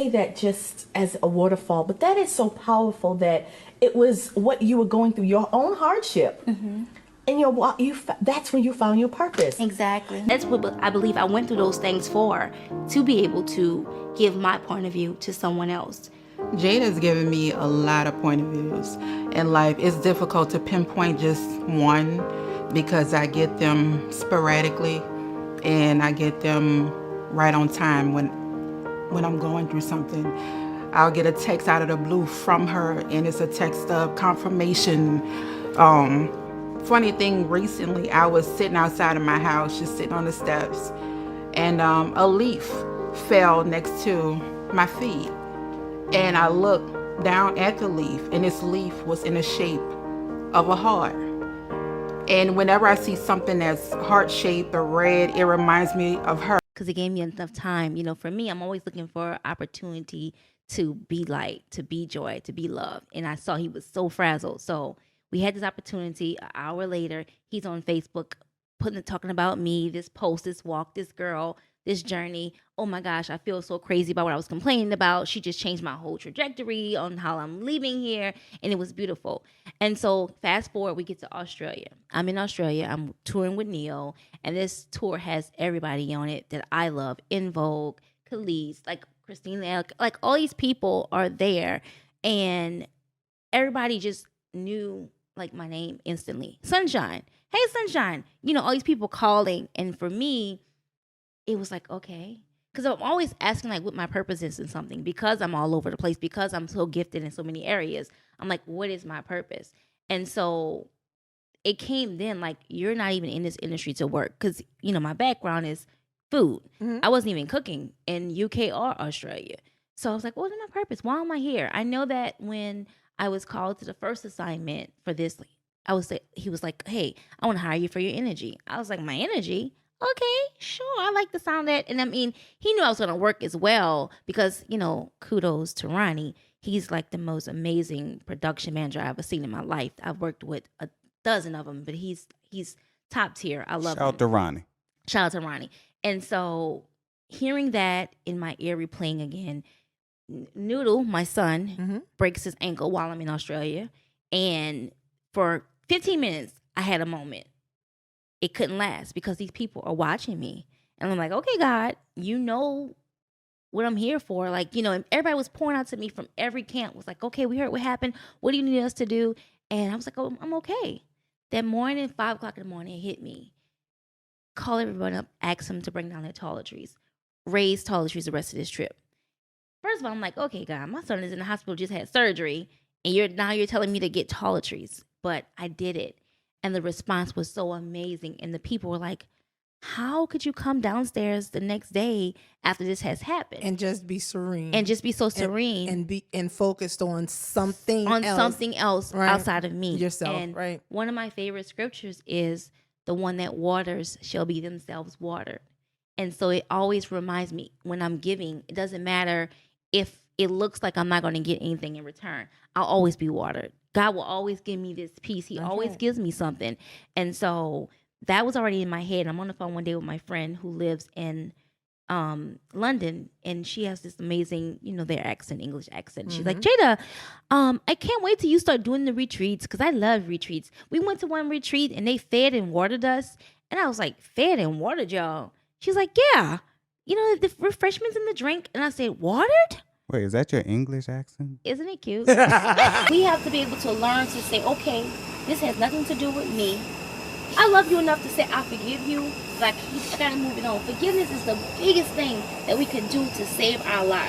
That just as a waterfall, but that is so powerful that it was what you were going through, your own hardship, and that's when you found your purpose. Exactly. That's what I believe I went through those things for, to be able to give my point of view to someone else. Jayda's given me a lot of point of views in life. It's difficult to pinpoint just one because I get them sporadically and I get them right on time when I'm going through something. I'll get a text out of the blue from her, and it's a text of confirmation. Funny thing, recently I was sitting outside of my house, just sitting on the steps, and a leaf fell next to my feet. And I looked down at the leaf, and this leaf was in the shape of a heart. And whenever I see something that's heart-shaped or red, it reminds me of her. Because it gave me enough time. You know, for me, I'm always looking for opportunity to be light, to be joy, to be love. And I saw he was so frazzled. So we had this opportunity. An hour later, he's on Facebook talking about me, this post, this walk, this girl, this journey. Oh my gosh, I feel so crazy about what I was complaining about. She just changed my whole trajectory on how I'm leaving here. And it was beautiful. And so fast forward, we get to Australia. I'm in Australia. I'm touring with Neo. And this tour has everybody on it that I love. In Vogue, Khalees, like Christina, like all these people are there. And everybody just knew like my name instantly. Sunshine. Hey, Sunshine. You know, all these people calling. And for me, it was like, okay. Because I'm always asking like what my purpose is in something, because I'm all over the place, because I'm so gifted in so many areas. I'm like, what is my purpose? And so it came then like, you're not even in this industry to work. Because, you know, my background is food. I wasn't even cooking in UK or Australia. So I was like, what is my purpose? Why am I here? I know that when I was called to the first assignment for this, he was like, hey, I want to hire you for your energy. I was like, my energy? Okay, sure. I like the sound of that. And I mean, he knew I was going to work as well because, you know, kudos to Ronnie. He's like the most amazing production manager I've ever seen in my life. I've worked with a dozen of them, but he's top tier. I love him. Shout out to Ronnie. Shout out to Ronnie. And so hearing that in my ear replaying again, Noodle, my son, breaks his ankle while I'm in Australia. And for 15 minutes, I had a moment. It couldn't last because these people are watching me. And I'm like, okay, God, you know what I'm here for. Like, you know, and everybody was pouring out to me from every camp. Was like, okay, we heard what happened. What do you need us to do? And I was like, oh, I'm okay. That morning, 5 o'clock in the morning, it hit me. Call everyone up, ask them to bring down their toiletries. Raise toiletries the rest of this trip. First of all, I'm like, okay, God, my son is in the hospital, just had surgery, and you're telling me to get toiletries. But I did it. And the response was so amazing. And the people were like, how could you come downstairs the next day after this has happened? And just be serene. And just be so serene. And focused on something else right? outside of me. Yourself, and right. One of my favorite scriptures is, the one that waters shall be themselves watered. And so it always reminds me, when I'm giving, it doesn't matter if it looks like I'm not going to get anything in return. I'll always be watered. God will always give me this peace. He always gives me something. And so that was already in my head. I'm on the phone one day with my friend who lives in London, and she has this amazing, you know, their accent, English accent. She's like, Jayda, I can't wait till you start doing the retreats, because I love retreats. We went to one retreat and they fed and watered us. And I was like, fed and watered y'all? She's like, yeah. You know, the refreshments in the drink. And I said, watered? Wait, is that your English accent? Isn't it cute? We have to be able to learn to say, okay, this has nothing to do with me. I love you enough to say I forgive you, but I gotta move it on. Forgiveness is the biggest thing that we can do to save our lives.